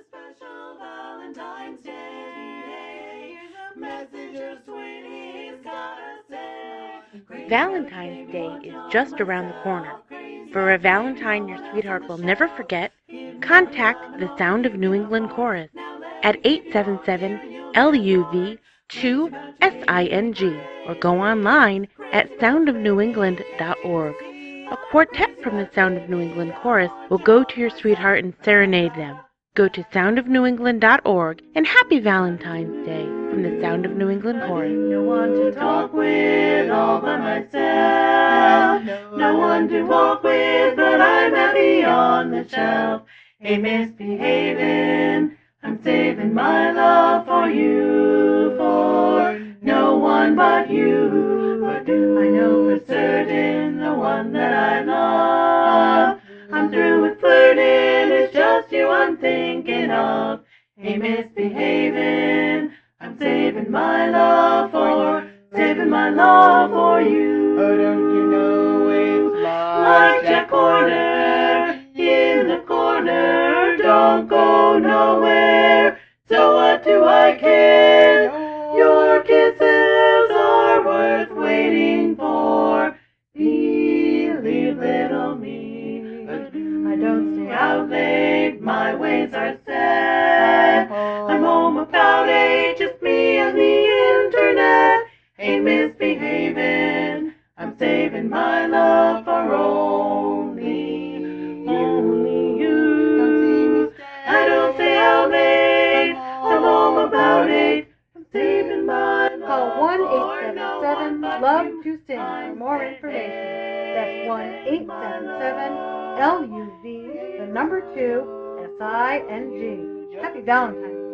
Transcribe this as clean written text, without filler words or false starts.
special Valentine's Day. Here's a message your sweetie's gotta say. Valentine's Day is just around the corner. For a Valentine your sweetheart will never forget, contact the Sound of New England Chorus at 877-LUV-2-SING or go online at soundofnewengland.org. A quartet from the Sound of New England Chorus will go to your sweetheart and serenade them. Go to soundofnewengland.org and happy Valentine's Day from the Sound of New England Chorus. No one to talk with all by myself. No one to walk with, but I'm happy on the shelf. Ain't misbehaving, I'm saving my love for you, for no one but you. But I know for certain the one that I love. I'm through with flirting, it's just you I'm thinking of. Ain't misbehaving, I'm saving my love for you. Oh, don't you know it's Like Jack Corner in the corner, don't go nowhere. So what do I care? Your kisses are worth waiting for. Believe little me, but I don't stay out late. My ways are set. I'm home about 8, just me and the internet. Ain't misbehaving, I'm saving my love for only you. I don't stay out late, I'm home about 8. I'm saving my love. Call for no one 1-877-LOVE-TO-SING but for you. more information. That's 1-877-LUV, the number 2, SING. Happy Valentine's Day.